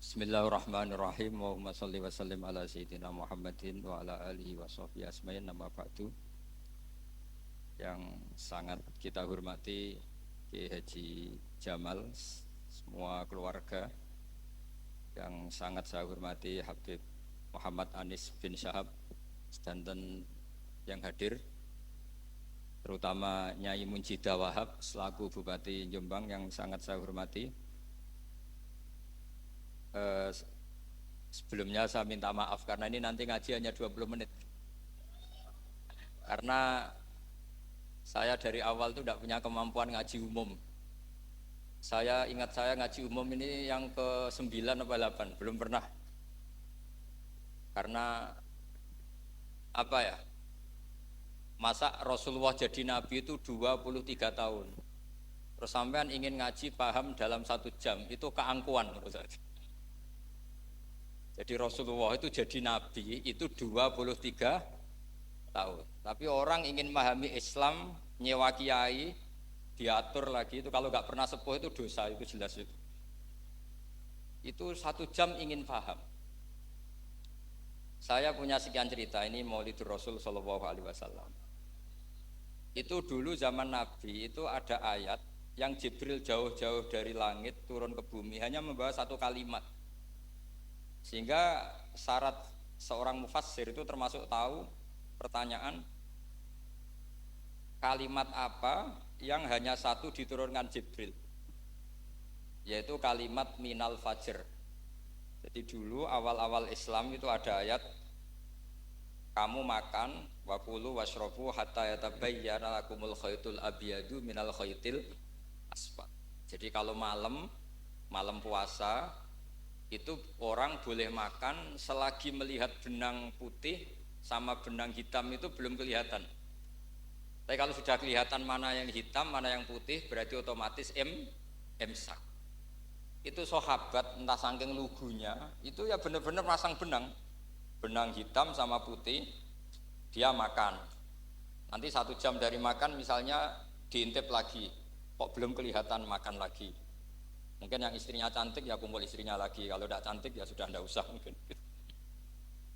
Bismillahirrahmanirrahim. Allahumma sholli wa sallim ala sayyidina Muhammadin wa ala alihi wa sahbihi asma'in nama ba'du. Yang sangat kita hormati Kiai Haji Jamal, semua keluarga. Yang sangat saya hormati Habib Muhammad Anis bin Syahab sedanten yang hadir, terutama Nyai Munjidah Wahab selaku Bupati Jombang yang sangat saya hormati. Sebelumnya saya minta maaf karena ini nanti ngaji hanya 20 menit. Karena saya dari awal itu tidak punya kemampuan ngaji umum. Saya ingat saya ngaji umum ini yang ke-9 atau 8, belum pernah. Karena apa ya? Masa Rasulullah jadi Nabi itu 23 tahun. Terus sampean ingin ngaji paham dalam 1 jam, itu keangkuhan menurut saya. Jadi Rasulullah itu jadi Nabi itu 23 tahun. Tapi orang ingin memahami Islam, nyewa kiai, diatur lagi itu kalau nggak pernah sepuh itu dosa, itu jelas itu. Itu 1 jam ingin paham. Saya punya sekian cerita, ini Maulidur Rasul Shallallahu Alaihi Wasallam. Itu dulu zaman Nabi itu ada ayat yang Jibril jauh-jauh dari langit turun ke bumi hanya membawa 1 kalimat. Sehingga syarat seorang mufassir itu termasuk tahu pertanyaan kalimat apa yang hanya 1 diturunkan Jibril, yaitu kalimat minal fajr. Jadi dulu awal-awal Islam itu ada ayat kamu makan wakulu washrobu hatta yatabayyana lakumul khaytul abyadu minal khaytil asfad. Jadi kalau malam puasa itu orang boleh makan selagi melihat benang putih sama benang hitam itu belum kelihatan. Tapi kalau sudah kelihatan mana yang hitam, mana yang putih, berarti otomatis imsak. Itu sahabat entah saking lugunya, itu ya benar-benar masang benang hitam sama putih, dia makan. Nanti 1 jam dari makan misalnya diintip lagi, kok belum kelihatan makan lagi. Mungkin yang istrinya cantik ya kumpul istrinya lagi, kalau tidak cantik ya sudah tidak usah mungkin.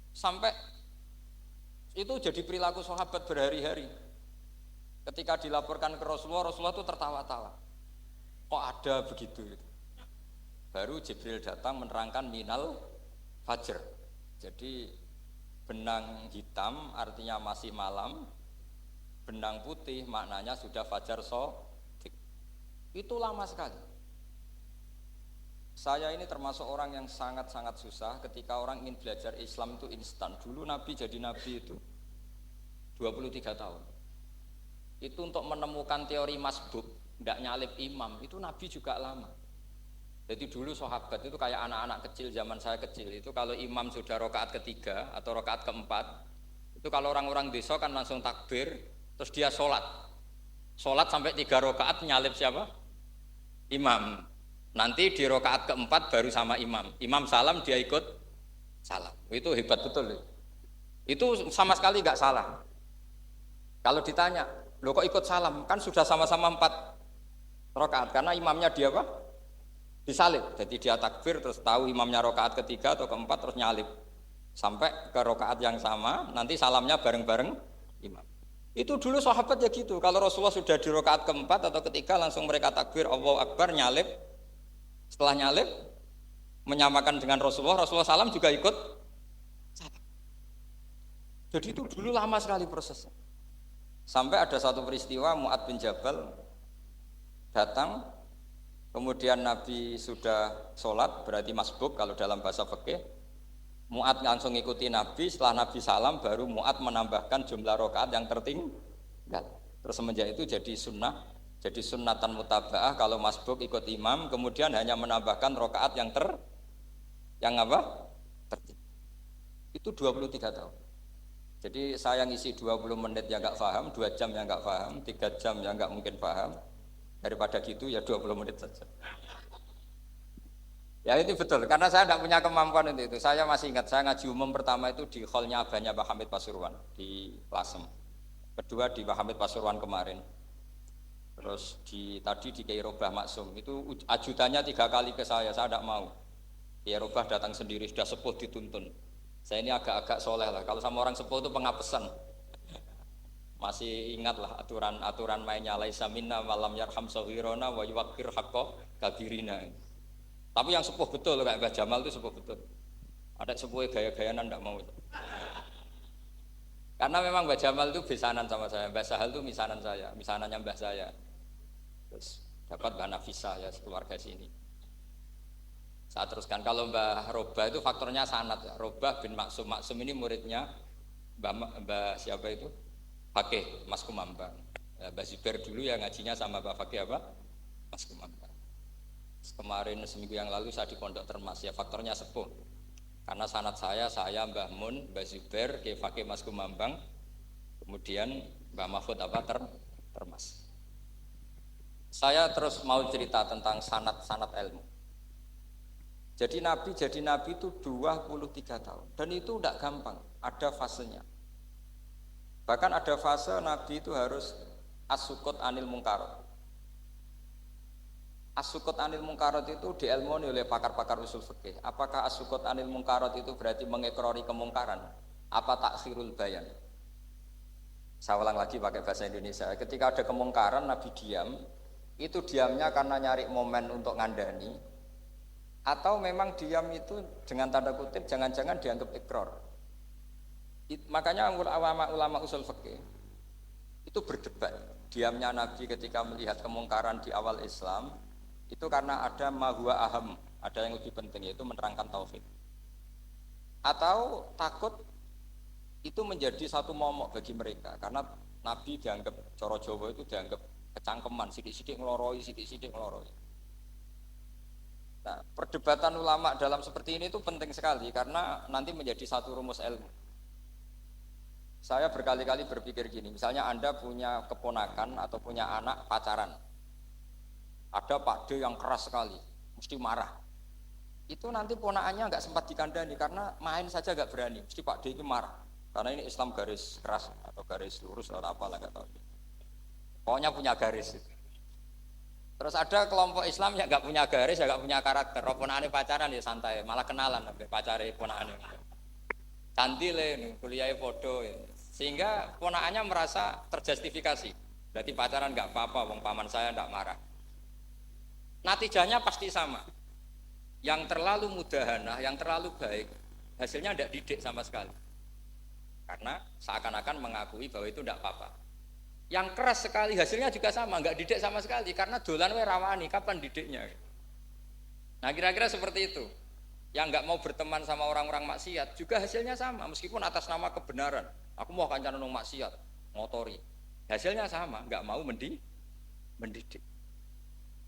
Sampai itu jadi perilaku sahabat berhari-hari. Ketika dilaporkan ke Rasulullah, Rasulullah itu tertawa-tawa. Kok ada begitu? Baru Jibril datang menerangkan minal fajr. Jadi benang hitam artinya masih malam, benang putih maknanya sudah fajar shadiq. Itu lama sekali. Saya ini termasuk orang yang sangat-sangat susah ketika orang ingin belajar Islam itu instan. Dulu Nabi jadi Nabi itu 23 tahun. Itu untuk menemukan teori masbuk, tidak nyalip imam, itu Nabi juga lama. Jadi dulu sahabat itu kayak anak-anak kecil zaman saya kecil, itu kalau imam sudah rakaat ketiga atau rakaat keempat, itu kalau orang-orang desa kan langsung takbir, terus dia sholat sampai 3 rakaat nyalip siapa? Imam. Nanti di rakaat keempat baru sama imam salam dia ikut salam. Itu hebat betul. Itu sama sekali nggak salah. Kalau ditanya, lo kok ikut salam? Kan sudah sama-sama 4 rakaat karena imamnya dia apa? Disalib. Jadi dia takbir terus tahu imamnya rakaat ketiga atau keempat terus nyalip sampai ke rakaat yang sama. Nanti salamnya bareng-bareng imam. Itu dulu sahabat ya gitu. Kalau Rasulullah sudah di rakaat keempat atau ketiga langsung mereka takbir Allahu Akbar nyalip. Setelah nyalip menyamakan dengan Rasulullah salam juga ikut salam. Jadi itu dulu lama sekali prosesnya. Sampai ada satu peristiwa Mu'ad bin Jabal datang, kemudian Nabi sudah sholat, berarti masbuk kalau dalam bahasa fikih. Mu'ad langsung ikuti Nabi, setelah Nabi salam baru Mu'ad menambahkan jumlah rakaat yang tertinggal. Terus semenjak itu jadi sunnah. Jadi sunnatan mutaba'ah kalau masbuk ikut imam, kemudian hanya menambahkan rakaat yang apa? Tertinggal. Itu 23 tahun. Jadi saya ngisi 20 menit yang enggak paham, 2 jam yang enggak paham, 3 jam yang enggak mungkin paham. Daripada gitu ya 20 menit saja. Ya itu betul, karena saya tidak punya kemampuan itu. Saya masih ingat, saya ngaji umum pertama itu di hallnya abahnya Pak Hamid Pasuruan di Lasem. Kedua di Pak Hamid Pasuruan kemarin. Terus tadi di Kiai Robah Maksum itu ajudannya 3 kali ke saya tidak mau. Kiai Robah datang sendiri sudah sepuh dituntun. Saya ini agak-agak soleh lah. Kalau sama orang sepuh itu pengapesan. Masih ingat lah aturan-aturan mainnya laisa minna malam yarham sahirona wa yuwaqqir haqqo kabirina. Tapi yang sepuh betul kayak Mbah Jamal itu sepuh betul. Ada sepuh gaya-gayanan enggak mau. Karena memang Mbah Jamal itu besanan sama saya. Mbah Sahal itu misanan saya, misanannya Mbah saya. Terus dapat Mbah Nafisah ya sekeluarga sini. Saya teruskan kalau Mbah Robah itu faktornya sanad ya. Robah bin Maksum. Maksum ini muridnya Mbah siapa itu? Fakih Mas Kumambang. Mbah Zubair dulu ya ngajinya sama Mbah Fakih apa? Mas Kumambang. Kemarin seminggu yang lalu saya di Pondok Termas ya faktornya sepuh. Karena sanad saya Mbah Mun, Mbah Zubair, Kiai Fakih Mas Kumambang, kemudian Mbah Mahfud apa Termas. Saya terus mau cerita tentang sanad ilmu. Jadi Nabi itu 23 tahun dan itu tidak gampang, ada fasenya. Bahkan ada fase Nabi itu harus as-sukut anil mungkarot. As-sukut anil mungkarot itu diilmoni oleh pakar-pakar usul fikih. Apakah as-sukut anil mungkarot itu berarti mengekrori kemungkaran? Apa takhirul bayan? Saya ulang lagi pakai bahasa Indonesia. Ketika ada kemungkaran Nabi diam, itu diamnya karena nyari momen untuk ngandani, atau memang diam itu dengan tanda kutip jangan-jangan dianggap ikrar. Makanya ulama usul fikih itu berdebat. Diamnya Nabi ketika melihat kemungkaran di awal Islam itu karena ada ma huwa aham, ada yang lebih penting yaitu menerangkan tauhid. Atau takut itu menjadi satu momok bagi mereka karena Nabi dianggap coro Jawa itu dianggap kecangkeman, sidik-sidik ngeloroi, sidik-sidik ngeloroi. Nah, perdebatan ulama dalam seperti ini itu penting sekali karena nanti menjadi satu rumus ilmu. Saya berkali-kali berpikir gini, misalnya Anda punya keponakan atau punya anak pacaran. Ada Pak D yang keras sekali, mesti marah. Itu nanti ponakannya nggak sempat dikandani karena main saja nggak berani, mesti Pak D itu marah. Karena ini Islam garis keras atau garis lurus atau apalah nggak tahu. Pokoknya punya garis. Terus ada kelompok Islam yang nggak punya garis, ya nggak punya karakter. Ponakane pacaran ya santai, malah kenalan sampai pacare ponakane. Cantile kuliahnya foto ya. Sehingga ponakannya merasa terjustifikasi. Berarti pacaran nggak apa-apa, wong paman saya nggak marah. Natijanya pasti sama. Yang terlalu mudahana, yang terlalu baik, hasilnya tidak didik sama sekali. Karena seakan-akan mengakui bahwa itu tidak apa-apa. Yang keras sekali hasilnya juga sama, nggak didik sama sekali. Karena dolan we rawani, kapan didiknya? Nah kira-kira seperti itu. Yang nggak mau berteman sama orang-orang maksiat juga hasilnya sama, meskipun atas nama kebenaran. Aku mau kancanan nang maksiat, ngotori. Hasilnya sama, nggak mau mendidik.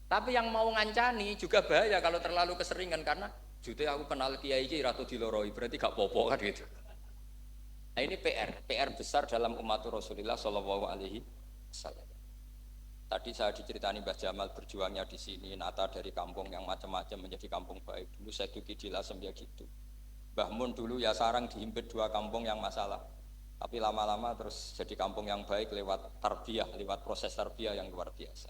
Tapi yang mau ngancani juga bahaya kalau terlalu keseringan karena jute aku kenal kiai iki ratu diloroi, berarti gak popo kan gitu. Nah ini PR besar dalam umat Rasulullah Shallallahu Alaihi Wasallam. Tadi saya diceritani Mbah Jamal berjuangnya di sini, nata dari kampung yang macam-macam menjadi kampung baik. Dulu saya duki di Lasem ya gitu. Mbah Mun dulu ya sarang dihimpit 2 kampung yang masalah. Tapi lama-lama terus jadi kampung yang baik lewat tarbiyah, lewat proses tarbiyah yang luar biasa.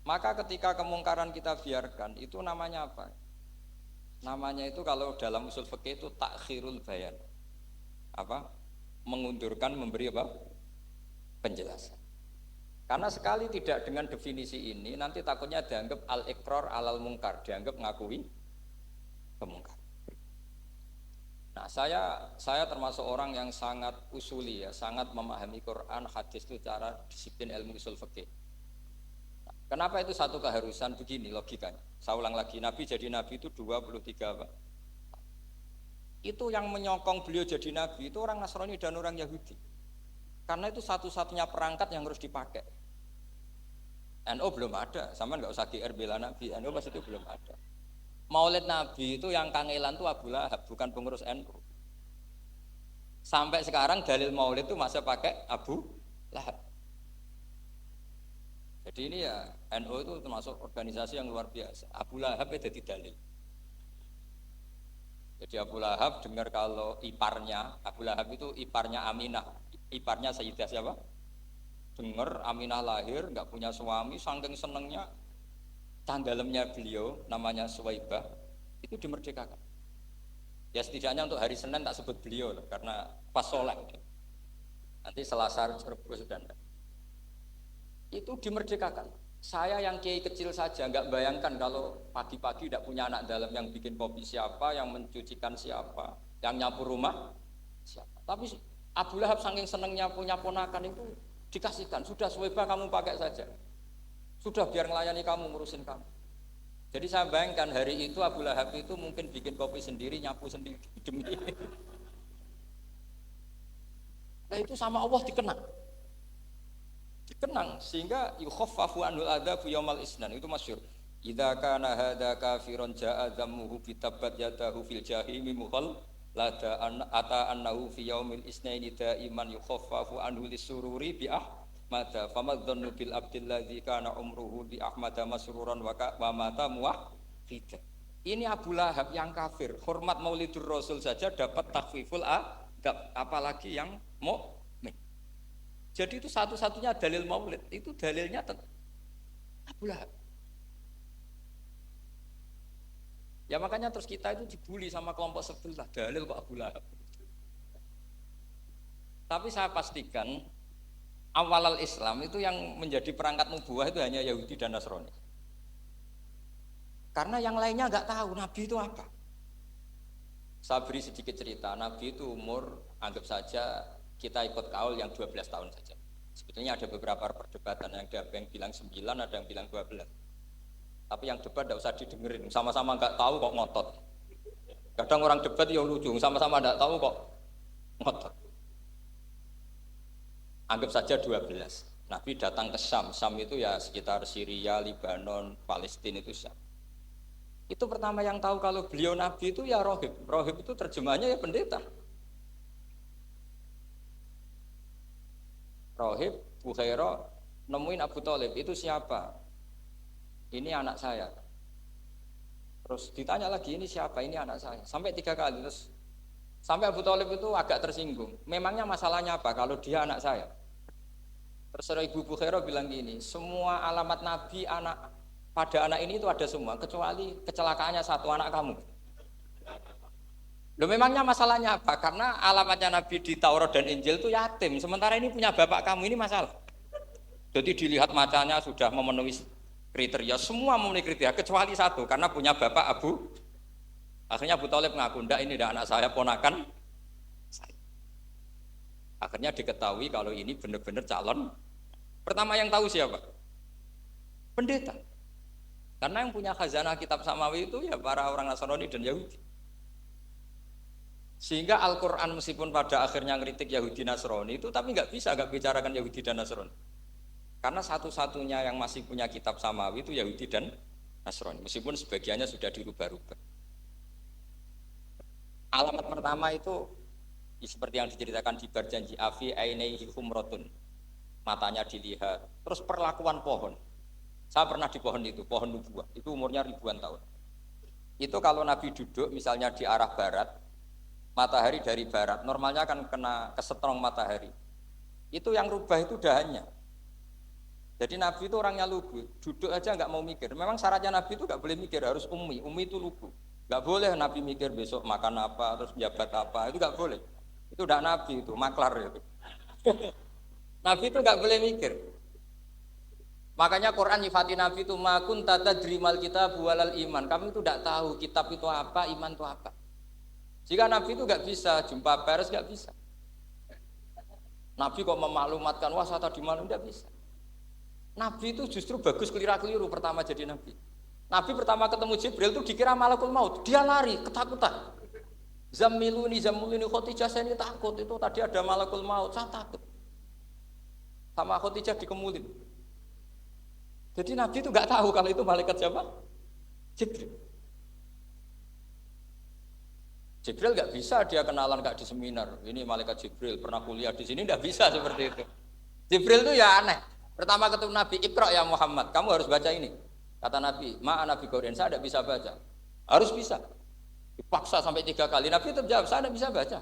Maka ketika kemungkaran kita biarkan, itu namanya apa? Namanya itu kalau dalam usul fikih itu takhirul bayan. Apa? Mengundurkan memberi apa? Penjelasan. Karena sekali tidak dengan definisi ini, nanti takutnya dianggap al-iqrar alal mungkar, dianggap ngakui kemungkar. Nah, saya termasuk orang yang sangat usuli ya, sangat memahami Quran, hadis itu cara disiplin ilmu usul fikih. Nah, kenapa itu satu keharusan begini logikanya? Saya ulang lagi, Nabi jadi Nabi itu 23 Pak. Itu yang menyokong beliau jadi Nabi itu orang Nasrani dan orang Yahudi. Karena itu satu-satunya perangkat yang harus dipakai. NU belum ada, sama nggak usah GR bela Nabi, NU pas itu belum ada. Maulid Nabi itu yang kangelan tuh Abu Lahab, bukan pengurus NU. Sampai sekarang dalil Maulid itu masih pakai Abu Lahab. Jadi ini ya NU itu termasuk organisasi yang luar biasa. Abu Lahab itu jadi dalil. Jadi Abu Lahab dengar kalau iparnya, Abu Lahab itu iparnya Aminah. Iparnya Sayyidah siapa? Dengar Aminah lahir nggak punya suami, saking senengnya tanggalemnya beliau namanya Suwaibah Itu dimerdekakan. Ya setidaknya untuk hari Senin tak sebut beliau loh, karena pas sholat. Nanti Selasa Rabu sudah enggak. Itu dimerdekakan. Saya yang kiai kecil saja nggak bayangkan kalau pagi-pagi tidak punya anak dalam, yang bikin kopi siapa, yang mencucikan siapa, yang nyapu rumah siapa. Tapi Abu Lahab saking senengnya punya ponakan itu dikasihkan. Sudah Suwaiba kamu pakai saja. Sudah biar melayani kamu, ngurusin kamu. Jadi saya bayangkan hari itu Abu Lahab itu mungkin bikin kopi sendiri, nyapu sendiri demi ini. Nah itu sama Allah dikenang sehingga yukhaffafu anhul adzabu yaumal isnan. Itu masyhur. Idza kana hadza kafiron jaa dhammuhu bitabbat yadahu fil jahimi mukhal lada ata annahu fi yaumil isnaini daiman yukhaffafu anhu lisururi bi ahmada famadzannu bil abdil ladzi kana umruhu bi ahmada masruran wa mata muwahhid. Ini Abu Lahab yang kafir, hormat Maulidur Rasul saja dapat takhfiful adab, apalagi yang mukmin. Jadi itu satu-satunya dalil maulid, itu dalilnya Abu Lahab. Ya makanya terus kita itu dibully sama kelompok sebelah, dalil kok Abu Lahab. Tapi saya pastikan awal Islam itu yang menjadi perangkat nubuwah itu hanya Yahudi dan Nasrani. Karena yang lainnya nggak tahu Nabi itu apa. Saya beri sedikit cerita, Nabi itu umur anggap saja kita ikut kaul yang 12 tahun saja. Sebetulnya ada beberapa perdebatan, ada yang bilang 9, ada yang bilang 12. Tapi yang debat tidak usah didengerin, sama-sama nggak tahu kok ngotot. Kadang orang debat ya lucu, sama-sama nggak tahu kok ngotot. Anggap saja 12. Nabi datang ke Syam, Syam itu ya sekitar Syria, Lebanon, Palestina itu Syam. Itu pertama yang tahu kalau beliau Nabi itu ya rohib. Rohib itu terjemahnya ya pendeta. Rohib, Bukhaira nemuin Abu Thalib, itu siapa? Ini anak saya. Terus ditanya lagi, ini siapa? Ini anak saya. Sampai 3 kali, terus sampai Abu Thalib itu agak tersinggung. Memangnya masalahnya apa kalau dia anak saya? Terus Ibu Bukhaira bilang gini, semua alamat Nabi pada anak ini itu ada semua, kecuali kecelakaannya satu, anak kamu. Loh memangnya masalahnya apa? Karena alamatnya Nabi di Taurat dan Injil itu yatim, sementara ini punya bapak kamu, ini masalah. Jadi dilihat macanya sudah memenuhi kriteria, semua memenuhi kriteria, kecuali satu, karena punya bapak Abu. Akhirnya Abu Thalib ngaku, enggak ini tidak anak saya, ponakan saya. Akhirnya diketahui kalau ini benar-benar calon. Pertama yang tahu siapa? Pendeta. Karena yang punya khazanah kitab samawi itu ya para orang Nasrani dan Yahudi. Sehingga Al-Quran meskipun pada akhirnya ngeritik Yahudi Nasrani itu, tapi nggak bicarakan Yahudi dan Nasrani. Karena satu-satunya yang masih punya kitab samawi itu Yahudi dan Nasrani, meskipun sebagiannya sudah dirubah-rubah. Alamat pertama itu seperti yang diceritakan di Barjanji, afi ainaihi humrotun, matanya dilihat. Terus perlakuan pohon. Saya pernah di pohon itu, pohon nubuah, itu umurnya ribuan tahun. Itu kalau Nabi duduk misalnya di arah barat, matahari dari barat, normalnya akan kena kesetrong matahari. Itu yang rubah itu dahannya. Jadi Nabi itu orangnya lugu, duduk aja nggak mau mikir. Memang syaratnya Nabi itu nggak boleh mikir, harus ummi itu lugu. Nggak boleh Nabi mikir besok makan apa, terus jabat apa, itu nggak boleh. Itu udah Nabi itu, maklar itu. Nabi itu nggak boleh mikir. Makanya Quran nyifati Nabi itu makun tata drimal kitab walal iman. Kamu itu tidak tahu kitab itu apa, iman itu apa. Jika Nabi itu nggak bisa jumpa pers, nggak bisa. Nabi kok memaklumatkan wah saya tadi malam, nggak bisa. Nabi itu justru bagus kelira-keliru pertama jadi Nabi. Nabi pertama ketemu Jibril itu dikira malakul maut, dia lari ketakutan. Zamiluni Khotijah, saya ini takut, itu tadi ada malakul maut, saya takut. Sama Khotijah dikemulin. Jadi Nabi itu nggak tahu kalau itu malaikat siapa? Jibril. Jibril nggak bisa dia kenalan nggak di seminar. Ini malaikat Jibril pernah kuliah di sini, nggak bisa seperti itu. Jibril itu ya aneh. Pertama ketemu Nabi, Iqra ya Muhammad, kamu harus baca ini. Kata Nabi, Nabi Qur'an, saya tidak bisa baca. Harus bisa. Dipaksa sampai 3 kali. Nabi tetap jawab, saya tidak bisa baca.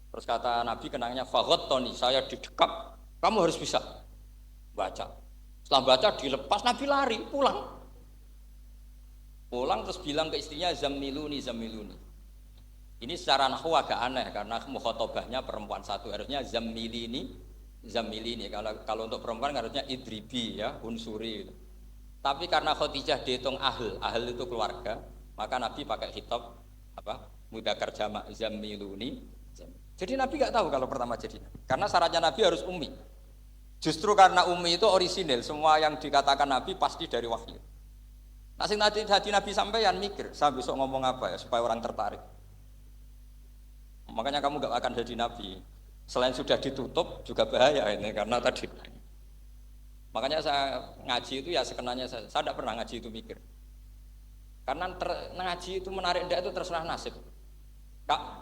Terus kata Nabi kenangnya, Tony, saya didekap, kamu harus bisa baca. Setelah baca dilepas, Nabi lari pulang. Pulang terus bilang ke istrinya zammiluni zammiluni. Ini secara nahwu agak aneh karena mukhatabahnya perempuan satu, harusnya zammilini zammilini. Kalau untuk perempuan harusnya idribi ya, unsuri gitu. Tapi karena Khadijah dihitung ahl itu keluarga, maka Nabi pakai khitab apa? Mudzakkar jamak zammiluni. Jadi Nabi nggak tahu kalau pertama jadi. Karena syaratnya Nabi harus ummi. Justru karena ummi itu orisinil, semua yang dikatakan Nabi pasti dari wahyu. Nah, sing hati Nabi sampeyan mikir, saya besok ngomong apa ya supaya orang tertarik. Makanya kamu gak akan jadi nabi. Selain sudah ditutup juga bahaya ini karena tadi. Makanya saya ngaji itu ya sekenanya saya tidak pernah ngaji itu mikir. Karena ngaji itu menarik ndak itu terserah nasib.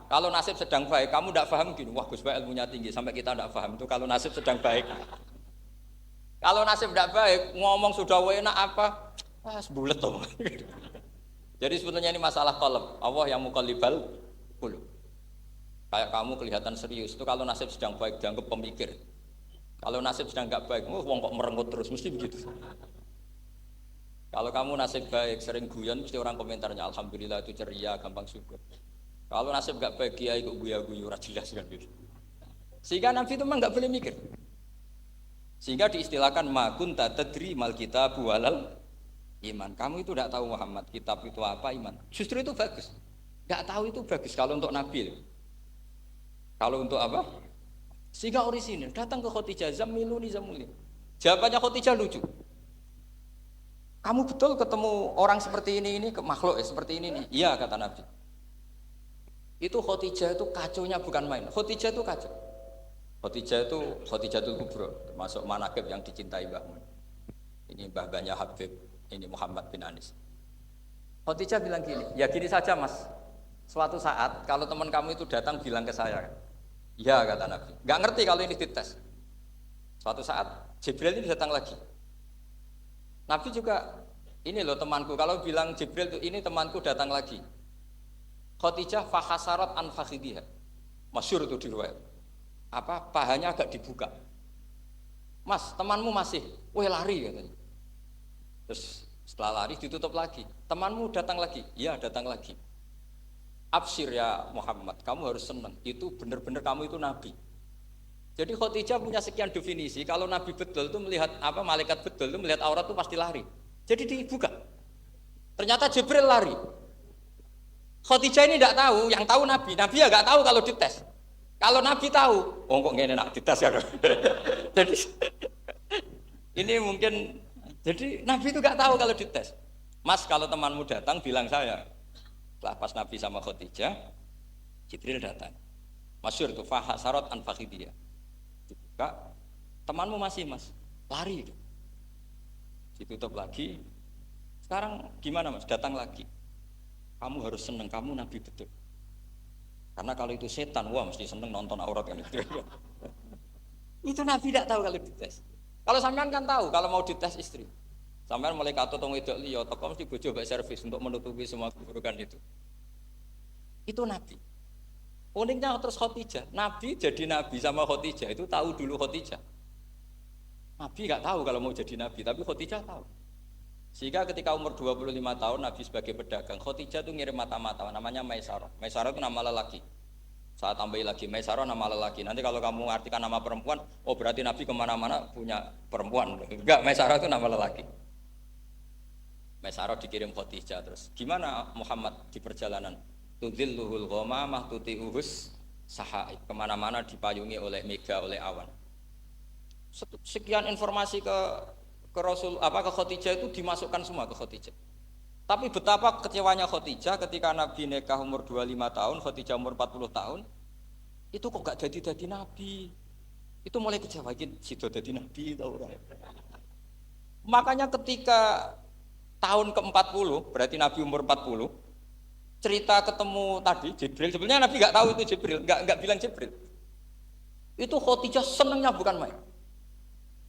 Kalau nasib sedang baik, kamu tidak paham gini, wah Gus Baik ilmunya tinggi sampai kita tidak paham itu kalau nasib sedang baik. Kalau nasib tidak baik, ngomong sudah enak apa? Wah, sebulet tuh. Jadi sebetulnya ini masalah qalb. Allah yang muqallibal qulub. Kayak kamu kelihatan serius itu kalau nasib sedang baik dianggap pemikir. Kalau nasib sedang nggak baik, wong kok merengut terus mesti begitu. Kalau kamu nasib baik sering guyon mesti orang komentarnya alhamdulillah itu ceria, gampang syukur. Kalau nasib nggak baik kiai kok guya-guyu ora jelas kan gitu. Sehingga Nabi itu memang nggak boleh mikir. Sehingga diistilahkan ma kunta tadri mal kitabu walal iman. Kamu itu tidak tahu Muhammad kitab itu apa iman. Justru itu bagus. Nggak tahu itu bagus kalau untuk Nabi. Kalau untuk apa? Sehingga orisinil datang ke Khadijah zammiluni zammiluni. Jawabannya Khadijah lucu. Kamu betul ketemu orang seperti ini ke makhluk seperti ini nih. Iya kata Nabi. Itu Khadijah itu kacaunya bukan main. Khadijah itu kacau. Khadijah itu kubro, termasuk manaqib yang dicintai Mbah Mun. Ini mbah-mbahnya Habib, ini Muhammad bin Anis. Khadijah bilang gini, ya gini saja Mas. Suatu saat kalau teman kamu itu datang bilang ke saya, ya kata Nabi. Nggak ngerti kalau ini dites. Suatu saat Jibril ini datang lagi. Nabi juga ini loh temanku. Kalau bilang Jibril itu ini temanku datang lagi. Khadijah fahasarat an fakhidiha. Masyhur itu di riwayat. Apa pahanya agak dibuka. Mas, temanmu masih, weh lari katanya. Terus setelah lari ditutup lagi. Temanmu datang lagi. Iya, datang lagi. Absyir ya Muhammad, kamu harus senang. Itu benar-benar kamu itu nabi. Jadi Khadijah punya sekian definisi. Kalau nabi betul itu melihat apa malaikat betul itu melihat aurat itu pasti lari. Jadi dibuka. Ternyata Jibril lari. Khadijah ini tidak tahu, yang tahu nabi. Nabi ya nggak tahu kalau dites. Kalau nabi tahu, oh kok ngene nak dites ya. Jadi ini mungkin jadi nabi itu nggak tahu kalau dites. Mas kalau temanmu datang bilang saya. Setelah pas Nabi sama Khadijah, Jibril datang. Masyhur itu fahasarat an fakhidiyah. Dibuka, temanmu masih Mas, lari. Ditutup lagi. Sekarang gimana Mas? Datang lagi. Kamu harus seneng, kamu Nabi betul. Karena kalau itu setan, wah mesti seneng nonton aurat kan itu. Itu Nabi tidak tahu kalau dites. Kalau sampean kan tahu kalau mau dites istri. Sampean mulai katut tong wedok liya, teko mesti bojo mbak servis untuk menutupi semua keburukan itu. Itu Nabi. Uniknya terus Khadijah. Nabi jadi Nabi sama Khadijah itu tahu dulu Khadijah. Nabi nggak tahu kalau mau jadi Nabi, tapi Khadijah tahu. Sehingga ketika umur 25 tahun Nabi sebagai pedagang, Khadijah itu ngirim mata-mata namanya Maisarah. Maisarah itu nama lelaki. Saya tambahi lagi Maisarah nama lelaki. Nanti kalau kamu artikan nama perempuan, oh berarti Nabi kemana-mana punya perempuan. Enggak, Maisarah itu nama lelaki. Maisarah dikirim Khadijah terus. Gimana Muhammad di perjalanan? Tudzilluhul ghamamah tuti'uhus sahaib. Kemana-mana dipayungi oleh mega, oleh awan. Sekian informasi ke Rasul ke Khadijah itu dimasukkan semua ke Khadijah. Tapi betapa kecewanya Khadijah ketika Nabi nikah umur 25 tahun, Khadijah umur 40 tahun. Itu kok gak jadi Nabi. Itu mulai kecewa sido jadi Nabi tahu orang. Makanya ketika tahun ke-40, berarti Nabi umur 40, cerita ketemu tadi Jibril, sebenarnya Nabi nggak tahu itu Jibril, nggak bilang Jibril. Itu Khadijah senangnya bukan main.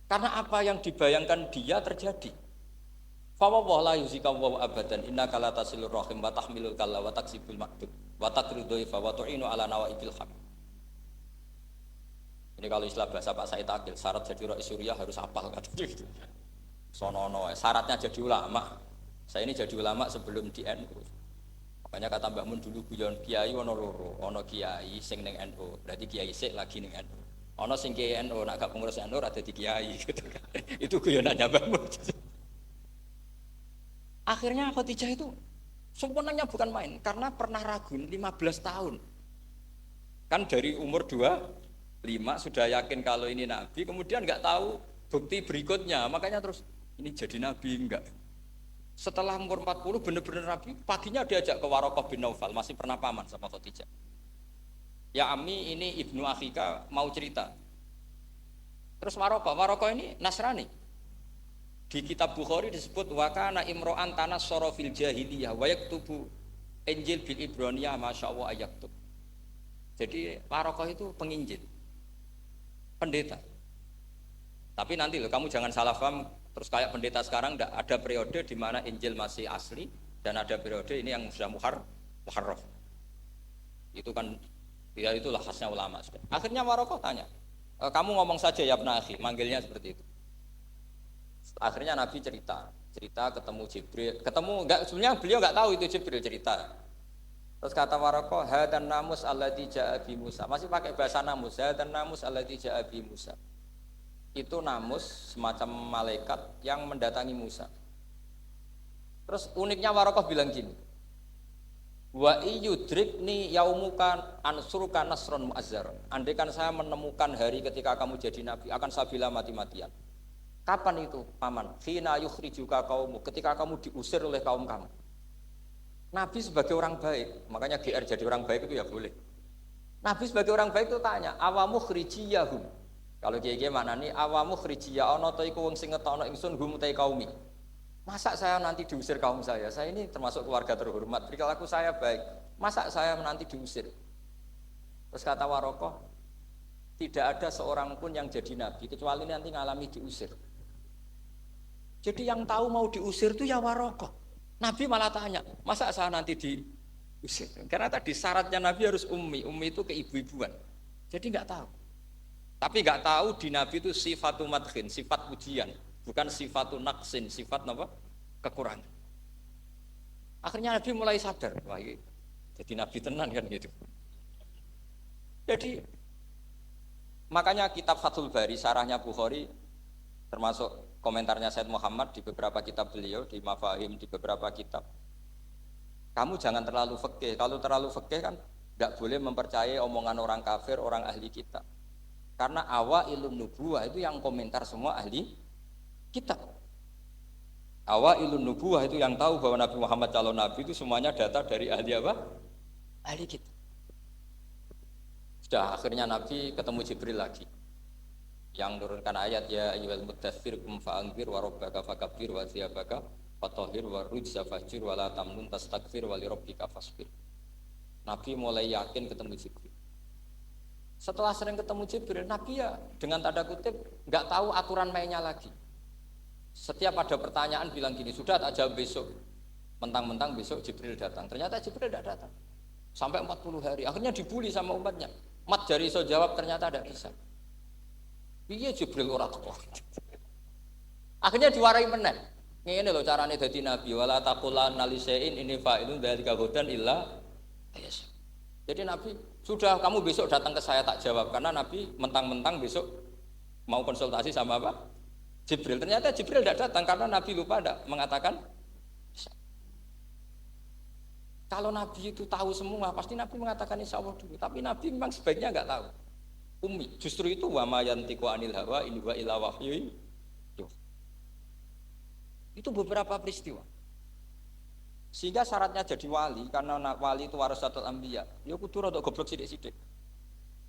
Karena apa yang dibayangkan dia terjadi. Fa wallahu la yuzika wa abadan innaka la tasilur rahim wa tahmilul kalla wa taksibul ma'dud wa taqridu fa wa tu'inu ala nawaibil haq. Ini kalau istilah bahasa Pak Said Akil, syarat jadi rais Suriah harus hafal kan gitu. Sonono, syaratnya jadi ulama Saya ini jadi ulama sebelum di NU. Makanya kata Mbah Mun dulu guyon kiai ono loro, ono kiai sing ning NU, berarti kiai sik lagi ning NU. Ono sing kiai NU nak gak pengurus NU ora dadi kiai gitu kan. Itu guyonannya Mbah Mun. Akhirnya Khadijah itu sebenarnya bukan main karena pernah ragu 15 tahun. Kan dari umur 25 sudah yakin kalau ini nabi, kemudian nggak tahu bukti berikutnya, makanya terus ini jadi nabi enggak. Setelah umur 40 benar-benar nabi, paginya diajak ke Waraqah bin Naufal, masih pernah paman sama Khadijah. Ya Ami, ini ibnu akhika mau cerita. Terus Waraqah ini Nasrani. Di kitab Bukhari disebut wakana imro'an tanassara fil jahiliyah wa yaktubu Injil bil Ibraniyah masyaallah ayaktub. Jadi Waraqah itu penginjil, pendeta. Tapi nanti loh, kamu jangan salah paham. Terus kayak pendeta sekarang ada periode di mana Injil masih asli dan ada periode ini yang sudah muharraf. Itu kan ya itulah khasnya ulama sudah. Akhirnya Waraqah tanya, kamu ngomong saja ya Ibnu Akhi, manggilnya seperti itu. Akhirnya Nabi cerita ketemu Jibril, sebenarnya beliau nggak tahu itu Jibril cerita. Terus kata Waraqah, hadan namus alladzi ja'a bi Musa. Masih pakai bahasa namus, hadan namus alladzi ja'a bi Musa. Itu namus semacam malaikat yang mendatangi Musa. Terus uniknya Waraqah bilang gini, wa iyudrikni yaumuka ansuruka nasron mu'azzar. Andai kan saya menemukan hari ketika kamu jadi nabi, akan saya bilang mati-matian. Kapan itu paman? Khina yukhrijuka kaumu, ketika kamu diusir oleh kaum kamu. Nabi sebagai orang baik, makanya GR jadi orang baik itu ya boleh. Nabi sebagai orang baik itu tanya, awamu khrijiyahum. Kalau kiai-kiai maknani awamu khrijiyah ana ta iku wong sing ngetokno ingsun hum ta kaumi. Masa saya nanti diusir kaum saya? Saya ini termasuk keluarga terhormat, perilaku saya baik. Masa saya nanti diusir? Terus kata Waraqah, tidak ada seorang pun yang jadi nabi kecuali nanti ngalami diusir. Jadi yang tahu mau diusir itu ya Waraqah. Nabi malah tanya, masa saya nanti diusir? Karena tadi syaratnya Nabi harus ummi itu keibu-ibuan. Jadi nggak tahu. Tapi nggak tahu di Nabi itu sifatu madkhin, sifat pujian, bukan sifatu naqsin, sifat apa? Kekurangan. Akhirnya Nabi mulai sadar, wah ini jadi Nabi tenan kan gitu. Jadi makanya kitab Fathul Bari, sarahnya Bukhari, termasuk komentarnya Said Muhammad di beberapa kitab beliau, di Mafahim, di beberapa kitab. Kamu jangan terlalu fikih. Kalau terlalu fikih kan nggak boleh mempercayai omongan orang kafir, orang ahli kitab. Karena awailun nubuwah itu yang komentar semua ahli kitab. Awailun nubuwah itu yang tahu bahwa Nabi Muhammad calon nabi itu semuanya data dari ahli apa? Ahli kitab. Sudah akhirnya Nabi ketemu Jibril lagi. Yang menurunkan ayat ya ayyuhal muddatsir qum fa'anzir wa rabbaka fakabbir wa thiyabaka fatahhir wa rujza fahjur wa la tamnun tastakbir wa li rabbika fasbir. Nabi mulai yakin ketemu Jibril. Setelah sering ketemu Jibril, Nabi ya dengan tanda kutip nggak tahu aturan mainnya lagi. Setiap ada pertanyaan bilang gini, sudah tak jawab besok. Mentang-mentang besok Jibril datang. Ternyata Jibril tidak datang. Sampai 40 hari. Akhirnya dibully sama umatnya. Mat jari so jawab ternyata tidak bisa. Iya Jibril ora teko. Akhirnya diwarai meneh. Ngene lho carane dadi nabi, wala taqulanna li syai'in inni fa'ilun dzalika hudan illa ayas. Jadi Nabi, sudah kamu besok datang ke saya tak jawab karena Nabi mentang-mentang besok mau konsultasi sama apa? Jibril. Ternyata Jibril tidak datang karena Nabi lupa tidak mengatakan. Kalau Nabi itu tahu semua, pasti Nabi mengatakan insya Allah dulu. Tapi Nabi memang sebaiknya nggak tahu. Ummi. Justru itu wa ma yantiqu anil hawa in huwa illa wahyu. Itu beberapa peristiwa. Sehingga syaratnya jadi wali, karena wali itu warasatul anbiya. Ya kudu rada goblok sithik-sithik.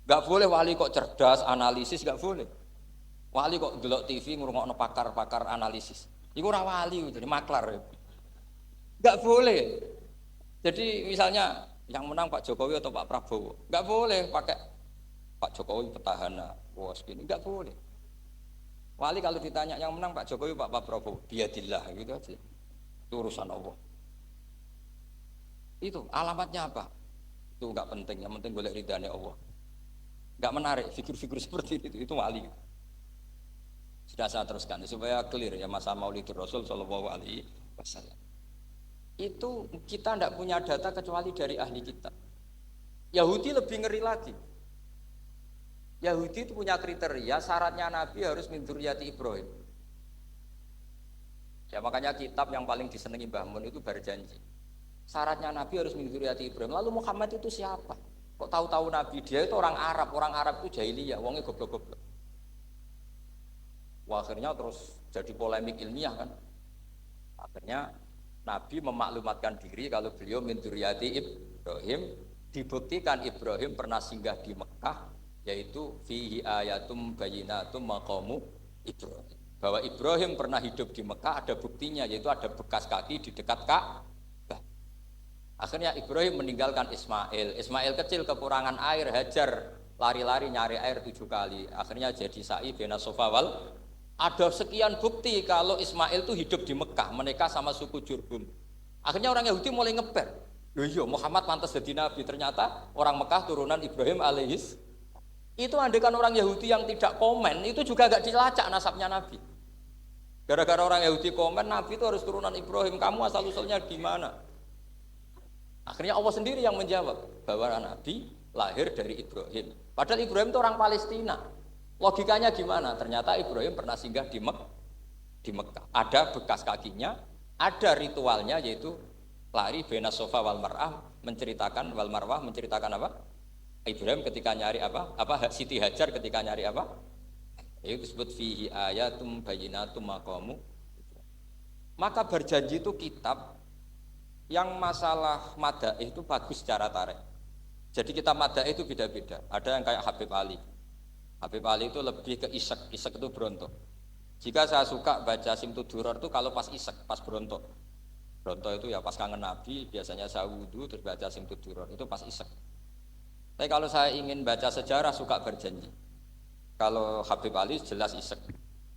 Enggak boleh wali kok cerdas, analisis enggak boleh. Wali kok delok TV ngrungokno pakar-pakar analisis. Iku ora wali, jadi maklar. Enggak boleh. Jadi misalnya yang menang Pak Jokowi atau Pak Prabowo, enggak boleh pakai Pak Jokowi petahana, bos gini, enggak boleh. Wali kalau ditanya yang menang Pak Jokowi Pak Prabowo, biadillah gitu aja. Itu urusan Allah. Itu alamatnya apa? Itu enggak penting, yang penting boleh ridhanya Allah. Enggak menarik figur-figur seperti itu wali. Sudah saya teruskan supaya clear ya masa Maulidur Rasul sallallahu alaihi wasallam. itu kita tidak punya data kecuali dari ahli kitab. Yahudi lebih ngeri lagi. Yahudi itu punya kriteria, syaratnya Nabi harus min dzurriyyati Ibrahim. Ya makanya kitab yang paling disenangi Mbah Mun itu berjanji. Syaratnya Nabi harus min dzurriyyati Ibrahim. Lalu Muhammad itu siapa? Kok tahu-tahu Nabi? Dia itu orang Arab itu jahiliyah, wongnya goblok-goblok. Wah, akhirnya terus jadi polemik ilmiah kan. Akhirnya Nabi memaklumatkan diri kalau beliau min dzurriyyati Ibrahim, dibuktikan Ibrahim pernah singgah di Mekah, yaitu fihi ayatum bayyinatum maqamu Ibrahim. Bahwa Ibrahim pernah hidup di Mekah ada buktinya, yaitu ada bekas kaki di dekat Ka'bah. Akhirnya Ibrahim meninggalkan Ismail. Ismail kecil kekurangan air, Hajar lari-lari nyari air 7 kali. Akhirnya jadi sa'i bena Safa wal. Ada sekian bukti kalau Ismail itu hidup di Mekah, menikah sama suku Jurhum. Akhirnya orang Yahudi mulai ngeper. Loh iya, Muhammad pantas jadi nabi. Ternyata orang Mekah turunan Ibrahim alaihis. Itu andekan orang Yahudi yang tidak komen, itu juga gak dilacak nasabnya Nabi. Gara-gara orang Yahudi komen, Nabi itu harus turunan Ibrahim. Kamu asal-usulnya gimana? Akhirnya Allah sendiri yang menjawab bahwa Nabi lahir dari Ibrahim. Padahal Ibrahim itu orang Palestina. Logikanya gimana? Ternyata Ibrahim pernah singgah di Mekah. Ada bekas kakinya, ada ritualnya yaitu lari bena Safa wal Marwah, menceritakan wal Marwah menceritakan apa? Ibrahim ketika nyari apa? Siti Hajar ketika nyari apa? Itu disebut fihi ayatum bayyinatum maqamu. Maka berjanji itu kitab yang masalah madaih itu bagus secara tarikh. Jadi kitab madaih itu beda-beda. Ada yang kayak Habib Ali. Habib Ali itu lebih ke isek itu berontok. Jika saya suka baca Simtud Duror itu kalau pas isek, pas berontok. Berontok itu ya pas kangen Nabi, biasanya saya wudu terus baca Simtud Duror, itu pas isek. Tapi kalau saya ingin baca sejarah suka berjanji. Kalau Habib Ali jelas isek.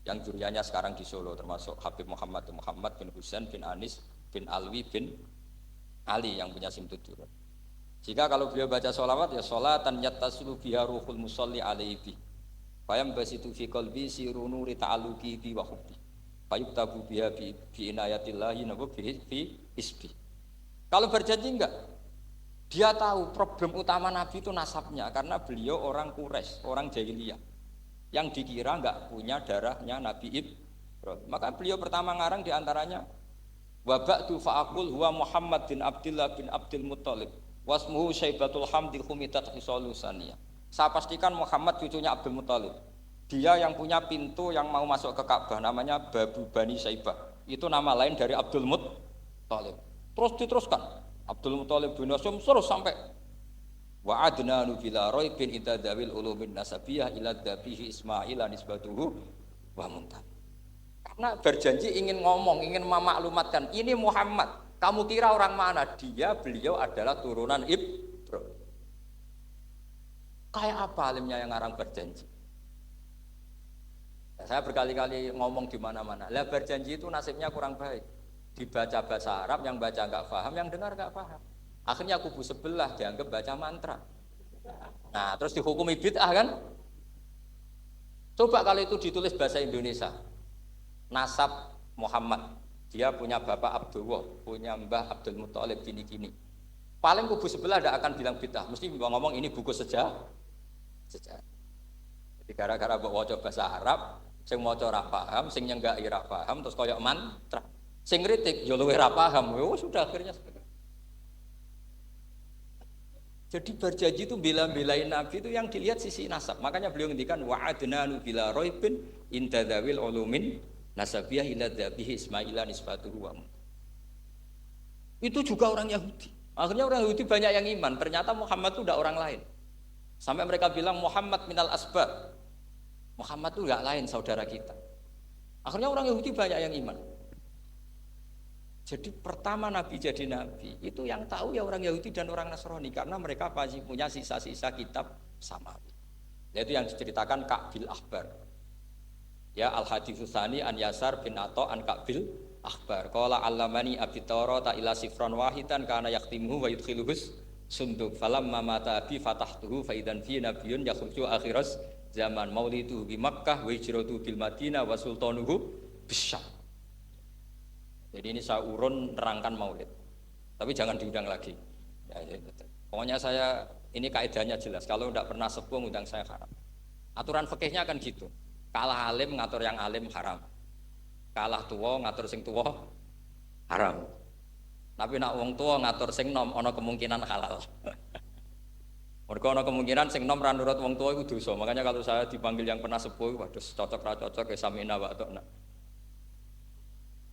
Yang juriannya sekarang di Solo termasuk Habib Muhammad bin Husain bin Anis bin Alwi bin Ali yang punya Simtud Duror. Jika kalau beliau baca sholawat ya sholatan yattasulu biha ruhul musalli alaihi. Fayam basitu fi qalbi siru nuri ta'alluqi bi wa hubbi. Fayuktabu biha bi inayatillahi nabu fi isbi. Kalau berjanji enggak? Dia tahu problem utama Nabi itu nasabnya karena beliau orang Quraisy, orang jahiliyah. Yang dikira enggak punya darahnya Nabi Ibrahim. Maka beliau pertama ngarang diantaranya wa ba'du fa'aqul huwa Muhammad bin Abdullah bin Abdul Muttalib wasmuhu Syaibatul Hamdil Humidat Hisalusaniyah. Saya pastikan Muhammad cucunya Abdul Muttalib. Dia yang punya pintu yang mau masuk ke Ka'bah namanya Babu Bani Syaibah. Itu nama lain dari Abdul Muttalib. Terus diteruskan Abdul Muttalib bin Hasyim terus sampai wa adnanu bila raibin idadawil ulumin nasabiyah ila dabihi Ismaila nisbatuhu wa muntab. Karena berjanji ingin ngomong, ingin memaklumatkan ini Muhammad. Kamu kira orang mana? Beliau adalah turunan Ibrahim. Kayak apa alimnya yang ngarang berjanji? Nah, saya berkali-kali ngomong di mana-mana. Lah berjanji itu nasibnya kurang baik. Dibaca bahasa Arab, yang baca nggak paham, yang dengar nggak paham. Akhirnya kubu sebelah dianggap baca mantra. Nah, terus dihukumi bid'ah kan? Coba kalau itu ditulis bahasa Indonesia. Nasab Muhammad, dia punya bapak Abdullah, punya mbah Abdul Muttalib gini-gini. Paling kubu sebelah tidak akan bilang bid'ah, mesti ngomong ini buku sejarah. Jadi gara-gara bawa bahasa Arab, sing maca ora paham, sing nyenggaki ora paham, terus koyok mantra. Sing kritik yo luwih ora paham, sudah akhirnya. Jadi berjanji itu bela-belain Nabi itu yang dilihat sisi nasab. Makanya beliau ngendikan wa'adnanu bila raibin intadzawil ulumin nasabiyah ila dhabihi Ismaila nisbatuhu wa. Itu juga orang Yahudi. Akhirnya orang Yahudi banyak yang iman. Ternyata Muhammad itu tidak orang lain. Sampai mereka bilang Muhammad minal asbab. Muhammad itu enggak lain saudara kita. Akhirnya orang Yahudi banyak yang iman. Jadi pertama Nabi jadi Nabi itu yang tahu ya orang Yahudi dan orang Nasrani karena mereka pasti punya sisa-sisa kitab samawi. Yaitu yang diceritakan Ka'bil Akhbar. Ya Al-Haditsus Tsani an Yasar bin Atha an Ka'bil Akhbar. Qala 'allamani Abi Tawrata ila sifran wahidan kana yaqtimuhu wa yudkhiluhus sunduk falamma mata bi fatahtuhu fa idan fi nabiyyun yakhruju akhiras zaman maulidu bi Makkah wa hijratu bil Madinah wa sultanuhu bisyam. Jadi ini saya urun nerangkan maulid. tapi jangan diundang lagi. Ya, pokoknya saya ini kaidahnya jelas. Kalau tidak pernah sepuh undang saya haram. Aturan fikihnya kan gitu. Kalah alim ngatur yang alim haram. Kalah tua ngatur sing tua haram. Tapi nak wong tua ngatur sing nom ana kemungkinan halal. Mergo ana kemungkinan sing nom ra nurut wong tua iku dosa. Makanya kalau saya dipanggil yang pernah sepuh, waduh cocok ra cocok ya samina wa atokna.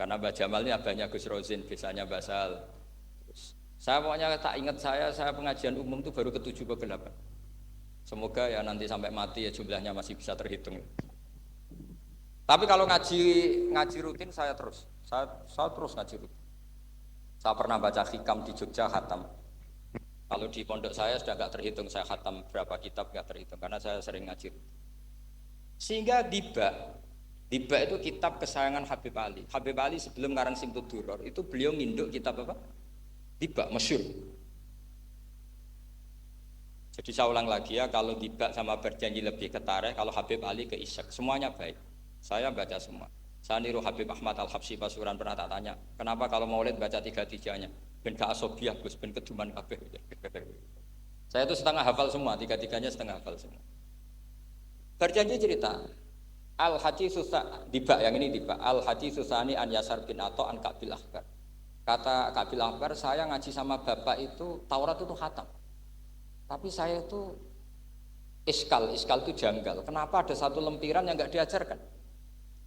Karena Mbah Jamal ini abahnya Gus Rozin, biasanya Basal. Saya pokoknya tak ingat saya pengajian umum itu baru ke-7 ke 8. Semoga ya nanti sampai mati ya jumlahnya masih bisa terhitung. Tapi kalau ngaji rutin saya terus ngaji rutin. Saya pernah baca hikam di Jogja khatam. Kalau di pondok saya sudah nggak terhitung saya khatam berapa kitab nggak terhitung karena saya sering ngaji. Sehingga Diba itu kitab kesayangan Habib Ali. Habib Ali sebelum ngarang Simtud Duror itu beliau nginduk kitab apa? Diba, masyhur. Jadi saya ulang lagi ya, kalau Diba sama Berjanji lebih ke tarikh, kalau Habib Ali ke Isyak, semuanya baik. Saya baca semua. Saya niru Habib Ahmad Al-Habsyi Pasuruan pernah tak tanya, kenapa kalau Maulid baca 3-3-nya? Ben gak asobiah, Gus, ben keduman kabeh. Saya itu setengah hafal semua, 3-3-nya setengah hafal semua. Berjanji cerita, Al-Haji Susah, Diba yang ini Diba, Al-Haji Susani an Yasar bin Ato an Kabil Akbar. Kata Kabil Akbar, saya ngaji sama bapak itu, Taurat itu khatam. Tapi saya itu iskal itu janggal. Kenapa ada satu lempiran yang enggak diajarkan?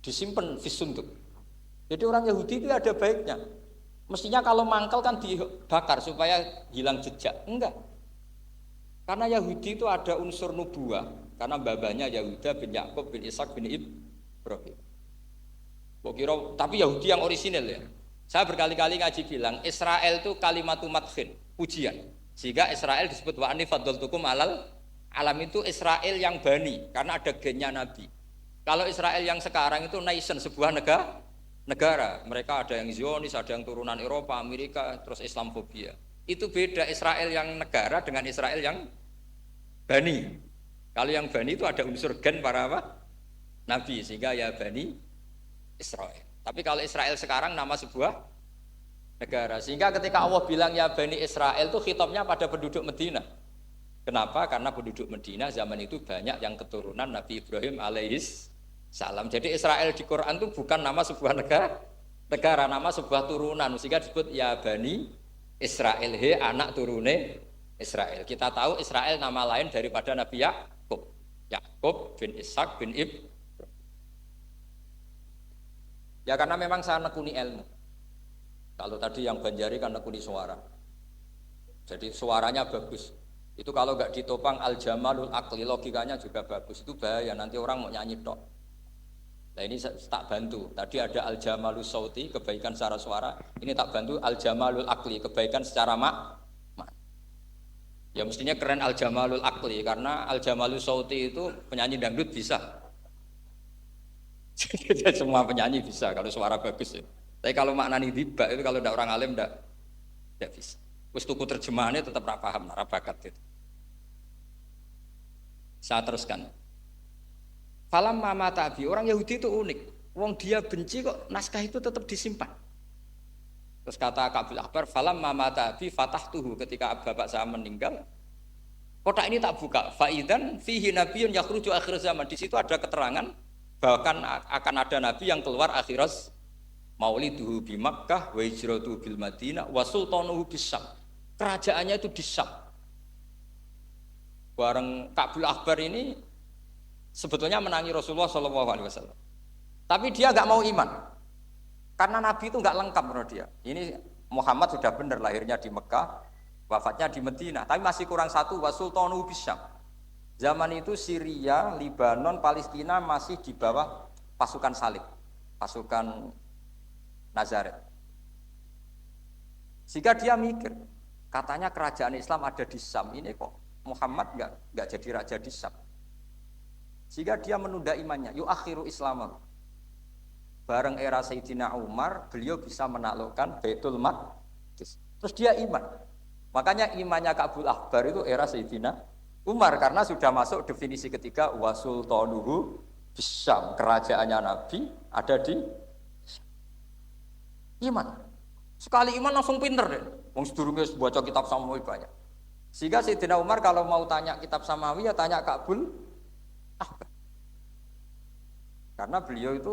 Disimpan fisunduk. Jadi orang Yahudi itu ada baiknya. Mestinya kalau mangkal kan dibakar supaya hilang jejak. Enggak. Karena Yahudi itu ada unsur nubuah. Karena babanya Yahuda bin Yakub bin Ishak bin Ibrahim. Tapi Yahudi yang orisinil ya. Saya berkali-kali ngaji bilang Israel itu kalimatu madhin, pujian. Sehingga Israel disebut wa anni faddaltukum alal alam itu Israel yang bani karena ada gennya Nabi. Kalau Israel yang sekarang itu nation, sebuah negara. Mereka ada yang Zionis, ada yang turunan Eropa, Amerika, terus Islamfobia. Itu beda Israel yang negara dengan Israel yang bani. Kalau yang bani itu ada unsur gen para apa? Nabi, sehingga ya bani Israel. Tapi kalau Israel sekarang nama sebuah negara. Sehingga ketika Allah bilang ya bani Israel itu khitabnya pada penduduk Medina. Kenapa? Karena penduduk Medina zaman itu banyak yang keturunan Nabi Ibrahim alaihis salam. Jadi Israel di Quran itu bukan nama sebuah negara, nama sebuah turunan. Sehingga disebut ya bani Israel, he anak turune Israel. Kita tahu Israel nama lain daripada Nabi Yakub bin Ishak bin Ibrahim. Ya karena memang saya nekuni ilmu. Kalau tadi yang Banjari kan nekuni suara. Jadi suaranya bagus. Itu kalau nggak ditopang al-jamalul akli, logikanya juga bagus. Itu bahaya, nanti orang mau nyanyi tok. Nah ini tak bantu. Tadi ada al-jamalus sauti, kebaikan secara suara. Ini tak bantu al-jamalul akli, kebaikan secara mak. Ya mestinya keren al-jamalul akli, karena al-jamalus sauti itu penyanyi dangdut bisa. Jadi semua penyanyi bisa kalau suara bagus ya. Tapi kalau maknani Diba itu kalau tidak orang alim tidak bisa. Wis tuku terjemahannya tetap ra paham, ra bakat itu. Saya teruskan. Falam mama tabi, orang Yahudi itu unik. Wong dia benci kok naskah itu tetap disimpan. Terus kata Kabil Akbar, falam mama tabi fatahtuhu, ketika bapak saya meninggal, kotak ini tak buka. Faidan fihi nabiyyun yakhruju akhir zaman. Di situ ada keterangan bahkan akan ada nabi yang keluar akhirat, mauliduhu bi Makkah wa hijratuhu bil Madinah wa sultanuhu bis Syam. Kerajaannya itu di Syam. Bareng Kabil Akbar ini sebetulnya menangi Rasulullah SAW. Tapi dia nggak mau iman. Karena Nabi itu nggak lengkap menurut dia. Ini Muhammad sudah benar lahirnya di Mekah, wafatnya di Madinah. Tapi masih kurang satu, wa sultanuhu bis Syam. Zaman itu Syria, Libanon, Palestina masih di bawah pasukan salib, pasukan Nazaret. Sehingga dia mikir, katanya kerajaan Islam ada di Syam, ini kok Muhammad nggak jadi raja di Syam. Sehingga dia menunda imannya, yuakhiru Islam. Bareng era Sayyidina Umar, beliau bisa menaklukkan Baitul Maqdis. Terus dia iman. Makanya imannya Kabil Akbar itu era Sayyidina Umar, karena sudah masuk definisi ketiga wa sultanuhu bisyam, kerajaannya Nabi ada di iman. Sekali iman langsung pinter deh. Wong sedurunge baca kitab Samawi banyak. Sehingga Sayyidina Umar kalau mau tanya kitab Samawi ya tanya Ka'bul Ahbar. Karena beliau itu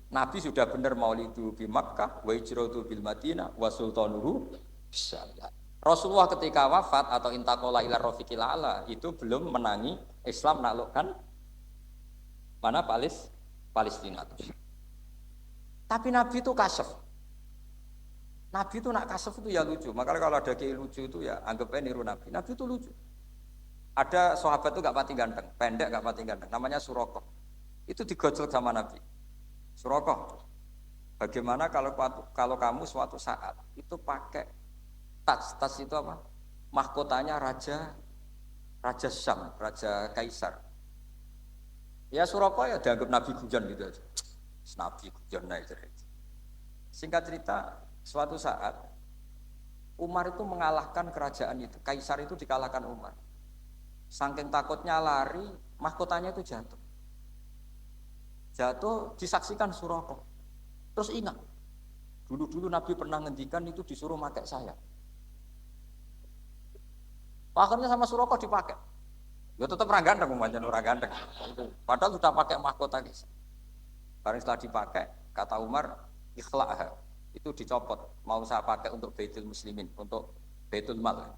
Nabi sudah benar maulidu di Makkah, wa hijratu bil Madinah, wa sultanuhu bisyariat. Rasulullah ketika wafat atau intaqala ila rafiqil a'la itu belum menangi Islam menaklukkan mana Palestina. Tapi Nabi itu kasef. Nabi itu nak kasef itu ya lucu. Makanya kalau ada kiai lucu itu ya anggapnya niru Nabi. Nabi itu lucu. Ada sahabat itu gak pati ganteng, pendek gak pati ganteng. Namanya Surakoh. Itu digojol sama Nabi. Surakoh, bagaimana kalau kamu suatu saat itu pakai tas itu apa? Mahkotanya Raja Syam, Raja Kaisar. Ya Surakoh ya dianggap Nabi Gujon gitu aja. Nabi Gujon aja. Singkat cerita, suatu saat Umar itu mengalahkan kerajaan itu, Kaisar itu dikalahkan Umar. Saking takutnya lari, mahkotanya itu jatuh. Jatuh disaksikan Surakoh. Terus ingat, dulu Nabi pernah ngendikan itu disuruh pakai saya. Akhirnya sama Surakoh dipakai. Ya tetap orang ganteng, orang ganteng. Padahal sudah pakai mahkota Kaisar. Barang setelah dipakai, kata Umar, ikhla'ha. Itu dicopot, mau saya pakai untuk Baitul Muslimin, untuk Baitul Mal.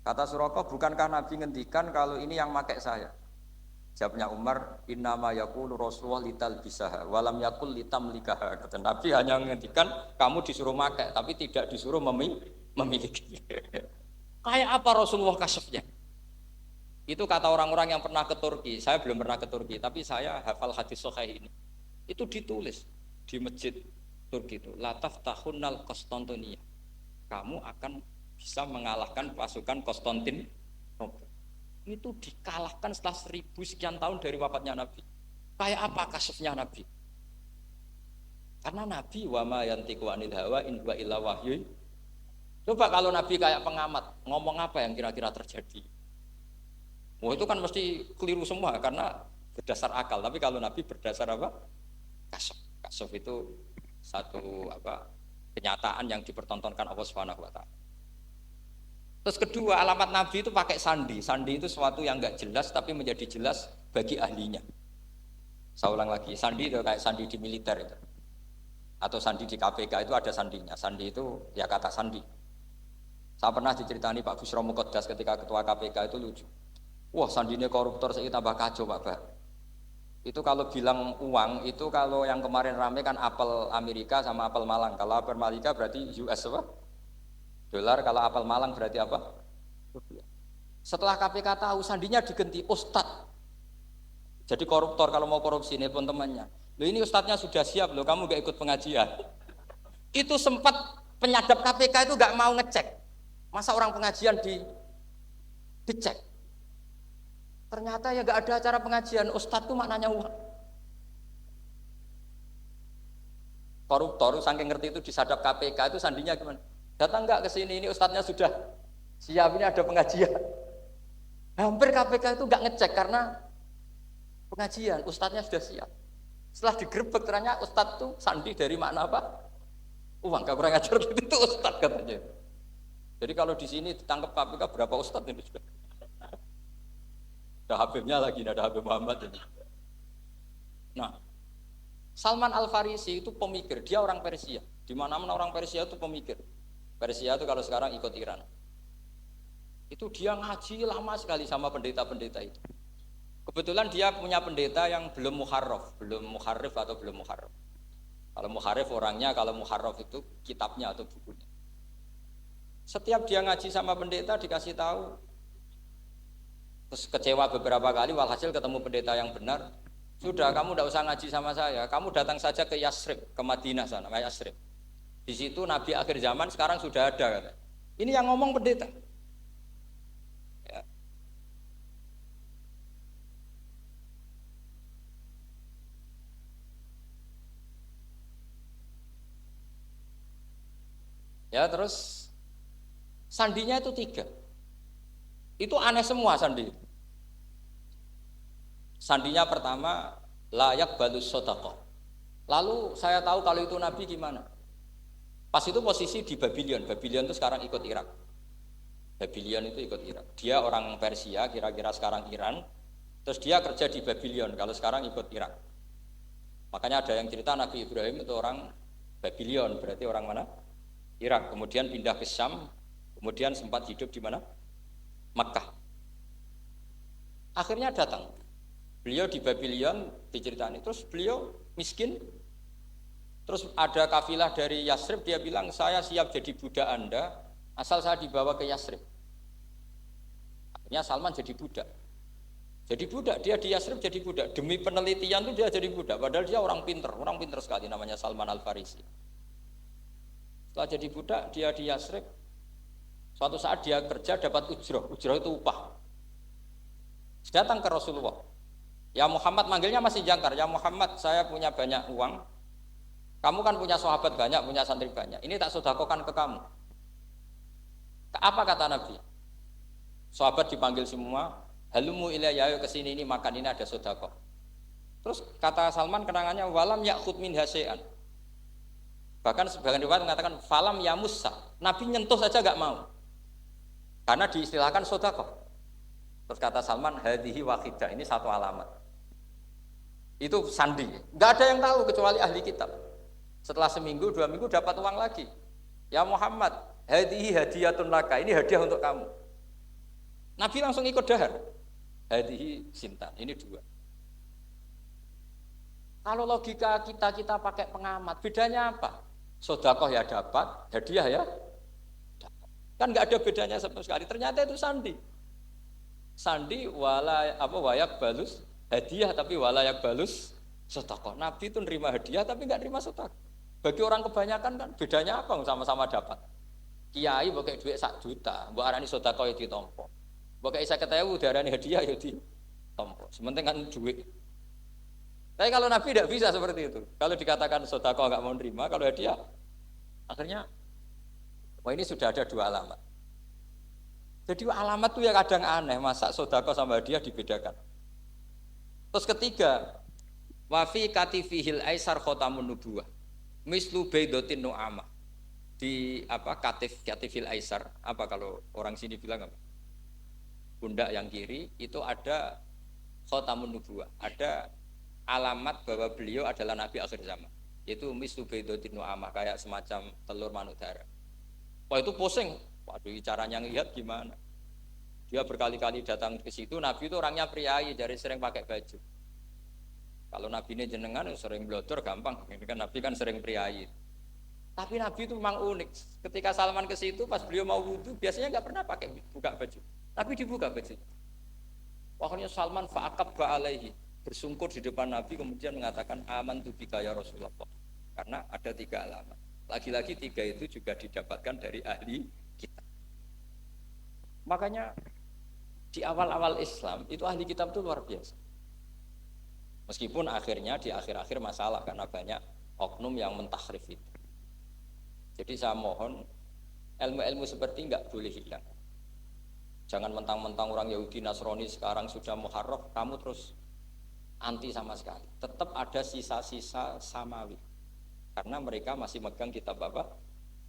Kata Surakoh, bukankah Nabi ngendikan kalau ini yang pakai saya? Jawabnya Umar, innama yaqulu Rasulullah lital bisaha walam yaqul litamlikaha. Kata Nabi hanya ngendikan kamu disuruh pakai tapi tidak disuruh memiliki. Kayak apa Rasulullah kasefnya? Itu kata orang-orang yang pernah ke Turki. Saya belum pernah ke Turki, tapi saya hafal hadis sahih ini. Itu ditulis di masjid Turki itu, lataf tahunnal Konstantinia. Kamu akan bisa mengalahkan pasukan Konstantinopel. Itu dikalahkan setelah 1000 sekian tahun dari wafatnya Nabi. Kayak apa kasufnya Nabi? Karena Nabi wa ma yantiqu anil hawa in huwa illa wahyu. Coba kalau Nabi kayak pengamat, ngomong apa yang kira-kira terjadi? Oh itu kan mesti keliru semua karena berdasar akal. Tapi kalau Nabi berdasar apa? Kasuf. Kasuf itu satu kenyataan yang dipertontonkan Allah Subhanahu wa taala. Terus kedua, alamat Nabi itu pakai sandi. Sandi itu sesuatu yang enggak jelas tapi menjadi jelas bagi ahlinya. Saya ulang lagi, sandi itu kayak sandi di militer itu. Atau sandi di KPK itu ada sandinya. Sandi itu ya kata sandi. Saya pernah diceritani Pak Bushro Muqaddas ketika ketua KPK itu lucu. Wah, sandinya koruptor saya tambah kacau Pak. Itu kalau bilang uang itu kalau yang kemarin rame kan apel Amerika sama apel Malang. Kalau apel Amerika berarti US apa? Dolar, kalau apel Malang berarti apa? Rupiah. Setelah KPK tahu sandinya diganti Ustadz. Jadi koruptor kalau mau korupsi ini pun temannya. Loh ini Ustadznya sudah siap loh, kamu gak ikut pengajian. Itu sempat penyadap KPK itu gak mau ngecek. Masa orang pengajian dicek? Ternyata ya gak ada acara pengajian, Ustadz itu maknanya uang. Koruptor saking ngerti itu disadap KPK itu sandinya gimana? Datang nggak ke sini, ini Ustadznya sudah siap, ini ada pengajian. Hampir KPK itu nggak ngecek karena pengajian, Ustadznya sudah siap. Setelah digerebek ternyata Ustadz itu sandi dari makna apa? Uang, gak kurang ajar gitu itu Ustadz katanya. Jadi kalau di sini ditangkap KPK berapa Ustadz ini sudah? Ada Habibnya lagi, ada Habib Muhammad ini. Nah, Salman Al-Farisi itu pemikir, dia orang Persia. Di mana-mana orang Persia itu pemikir. Persia itu kalau sekarang ikut Iran. Itu dia ngaji lama sekali sama pendeta-pendeta itu. Kebetulan dia punya pendeta yang belum muharraf, belum muharrif atau belum muharraf. Kalau muharrif orangnya, kalau muharraf itu kitabnya atau bukunya. Setiap dia ngaji sama pendeta dikasih tahu, terus kecewa beberapa kali, walhasil ketemu pendeta yang benar. Sudah, kamu tidak usah ngaji sama saya, kamu datang saja ke Yasrib, ke Madinah sana, Yasrib. Di situ Nabi akhir zaman sekarang sudah ada. Kata. Ini yang ngomong pendeta. Ya. Ya terus sandinya itu 3. Itu aneh semua sandi. Sandinya pertama layak balus sodaqah. Lalu saya tahu kalau itu Nabi gimana? Pas itu posisi di Babylon. Babylon itu sekarang ikut Irak. Babylon itu ikut Irak. Dia orang Persia, kira-kira sekarang Iran. Terus dia kerja di Babylon, kalau sekarang ikut Irak. Makanya ada yang cerita Nabi Ibrahim itu orang Babylon, berarti orang mana? Irak. Kemudian pindah ke Syam, kemudian sempat hidup di mana? Makkah. Akhirnya datang. Beliau di Babylon diceritani. Terus beliau miskin. Terus ada kafilah dari Yasrib, dia bilang, saya siap jadi budak Anda, asal saya dibawa ke Yasrib. Akhirnya Salman jadi budak. Jadi budak, dia di Yasrib jadi budak. Demi penelitian itu dia jadi budak. Padahal dia orang pinter sekali, namanya Salman Al-Farisi. Setelah jadi budak, dia di Yasrib. Suatu saat dia kerja dapat ujroh itu upah. Datang ke Rasulullah. Ya Muhammad, manggilnya masih jangkar. Ya Muhammad, saya punya banyak uang. Kamu kan punya sahabat banyak, punya santri banyak. Ini tak sedekahkan ke kamu. Apa kata Nabi? Sahabat dipanggil semua. Halumu ilayya, kesini ini makan, ini ada sedekah. Terus kata Salman kenangannya walam ya'khud min hasya'an. Bahkan sebagian riwayat mengatakan falam yamussa. Nabi nyentuh saja enggak mau. Karena diistilahkan sedekah. Terus kata Salman hadhihi waqidah, ini satu alamat. Itu sandi. Enggak ada yang tahu kecuali ahli kitab. Setelah seminggu, 2 minggu dapat uang lagi. Ya Muhammad, hadhihi hadiyatun laka, ini hadiah untuk kamu. Nabi langsung ikut dahar. Hadihi sintan, ini 2. Kalau logika kita pakai pengamat, bedanya apa? Sedekah ya dapat, hadiah ya dapat. Kan nggak ada bedanya sama sekali. Ternyata itu sandi. Sandi wayak balus hadiah tapi walayak balus sedekah. Nabi itu nerima hadiah tapi nggak nerima sedekah. Bagi orang kebanyakan kan bedanya apa? Sama-sama dapat. Kiai pakai duit 1 juta, mbok arani sedekah ya ditampa. Mbok isa ketemu diarani hadiah ya ditampa. Sementing kan duit. Tapi kalau Nabi tidak bisa seperti itu. Kalau dikatakan sedekah nggak mau nerima, kalau hadiah akhirnya ini sudah ada 2 alamat. Jadi alamat tuh ya kadang aneh, masa sedekah sama hadiah dibedakan. Terus ketiga, wa fi katifihil aisar khatamun nubuwah. Mislu baidatin nu'amah. Di katifil aisar, apa kalau orang sini bilang apa? Pundak yang kiri itu ada khatamun nubuwah, ada alamat bahwa beliau adalah nabi akhir zaman. Yaitu mislu baidatin nu'amah, kayak semacam telur manuk darah. Wah itu pusing. Waduh, caranya ngelihat gimana? Dia berkali-kali datang ke situ. Nabi itu orangnya priayi, dari sering pakai baju. Kalau Nabi ini jenengan sering blodor gampang. Ini kan Nabi kan sering priayi. Tapi Nabi itu memang unik. Ketika Salman ke situ, pas beliau mau wudu, biasanya nggak pernah pakai buka baju. Nabi dibuka baju. Akhirnya Salman fa'aqab ba'alaihi, bersungkur di depan Nabi, kemudian mengatakan amantu bika ya Rasulullah. Karena ada 3 alamat. Lagi-lagi 3 itu juga didapatkan dari ahli kitab. Makanya di awal-awal Islam itu ahli kitab itu luar biasa. Meskipun akhirnya di akhir-akhir masalah karena banyak oknum yang mentahrif itu. Jadi saya mohon ilmu-ilmu seperti enggak boleh hilang. Jangan mentang-mentang orang Yahudi Nasrani sekarang sudah muharraf, kamu terus anti sama sekali. Tetap ada sisa-sisa samawi. Karena mereka masih megang kitab apa?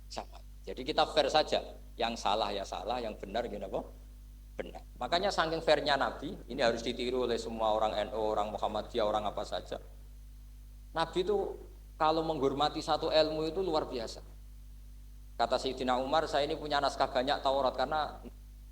Sama. Jadi kita fair saja. Yang salah ya salah, yang benar gini apa? Benar. Makanya saking fairnya Nabi, ini harus ditiru oleh semua orang NU, orang Muhammadiyah, orang apa saja. Nabi itu kalau menghormati satu ilmu itu luar biasa. Kata Sayyidina Umar, saya ini punya naskah banyak Taurat karena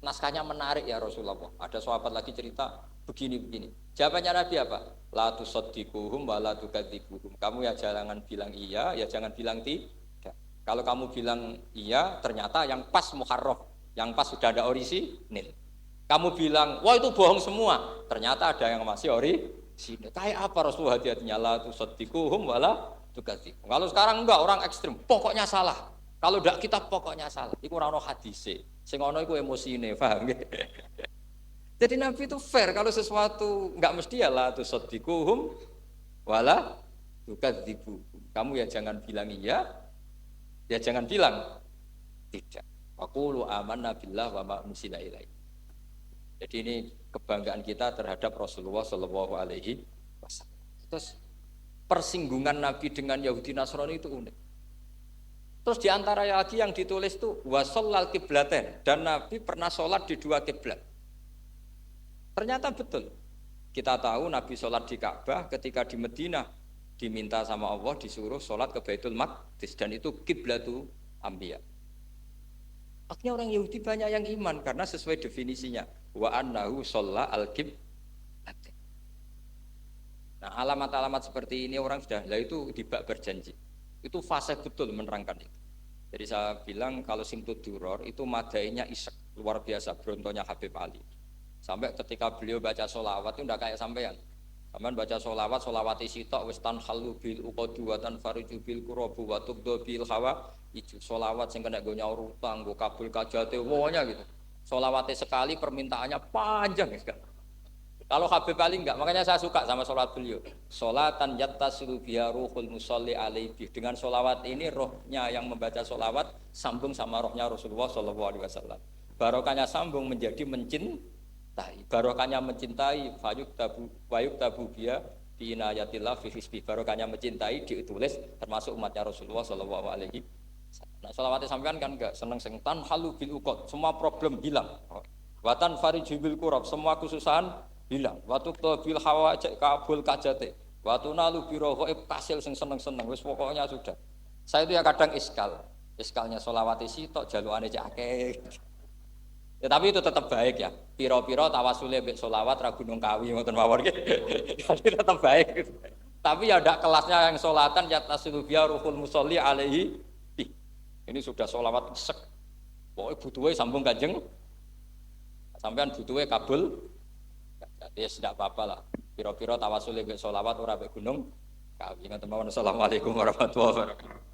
naskahnya menarik ya Rasulullah. Ada sahabat lagi cerita begini-begini. Jawabannya Nabi apa? La tusaddiquhum wa la tukadzibuhum. Kamu ya jangan bilang iya, ya jangan bilang tidak. Kalau kamu bilang iya, ternyata yang pas muharraf, yang pas sudah ada orisinil. Kamu bilang, wah itu bohong semua, ternyata ada yang masih orisinil. Kayak apa Rasulullah hati-hatinya? La tusaddiquhum wa la tukadzibuhum. Kalau sekarang enggak, orang ekstrem, pokoknya salah. Kalau tidak kita pokoknya salah. Iku ora ono hadise. Sing ono iku emosine, paham nggih? Jadi Nabi itu fair, kalau sesuatu enggak mesti ya la tusaddiquhum wala tukadzibuhum. Kamu ya jangan bilang iya, ya jangan bilang tidak. Waqulu amanna billah wa ma unzila ilaihi. Jadi ini kebanggaan kita terhadap Rasulullah sallallahu alaihi wasallam. Terus persinggungan Nabi dengan Yahudi Nasrani itu unik. Terus di antara lagi yang ditulis itu wasallal kiblaten, dan Nabi pernah sholat di dua kiblat. Ternyata betul. Kita tahu Nabi sholat di Ka'bah, ketika di Madinah diminta sama Allah disuruh sholat ke Baitul Maqdis, dan itu kiblatu Anbiya. Akhirnya orang Yahudi banyak yang iman karena sesuai definisinya wa annahu sholla al-kiblaten. Nah, alamat-alamat seperti ini orang sudah, lah itu dibak berjanji. Itu fase betul menerangkan itu. Jadi saya bilang kalau Simtud Duror itu madainya isek luar biasa, brontonya Habib Ali. Sampai ketika beliau baca sholawat itu tidak kayak sampean. Sampean baca sholawat, sholawati sitok wis tanhalu bil uqadu wa tanfariju bil qurabu wa tubdu bil hawa. Itu sholawat sing kena go nyaur utang, go kabul kajate wonya gitu. Sholawatnya sekali permintaannya panjang sekali. Kalau Habib Ali enggak, makanya saya suka sama sholat beliau. Sholatan yattasilu biha ruhul musolli alaihi. Dengan sholawat ini rohnya yang membaca sholawat sambung sama rohnya Rasulullah SAW. Barokahnya sambung menjadi mencintai. Barokahnya mencintai fayuk tabu biha bi inayatillah fi hisbi. Barokahnya mencintai ditulis termasuk umatnya Rasulullah SAW. Nah, sholawatnya sampean kan enggak seneng tan halu bil uqad, semua problem hilang. Watan fariju bil kurab, semua kesusahan hilang. Waktu bil hawa kabul kajate. Waktu nalu biro kasil sing seneng-seneng. Wis pokoknya sudah. Saya itu ya kadang iskal. Iskalnya sholawati sitok jalukane cek akeh. Ya tapi itu tetap baik ya. Piro-piro tawasule mbek sholawat ra Gunung Kawi ngoten mawon nggih. Jadi tetap baik. Tapi ya ndak kelasnya yang sholatan ya tasilu biya ruhul musolli alaihi. Ini sudah sholawat sek. Pokoke butuhe sambung Kanjeng. Sampean butuhe kabul. Jadi tidak apa-apa lah. Piro-piro tawasul lebih sholawat ora be gunung. Kawin teman-teman. Assalamualaikum warahmatullahi wabarakatuh.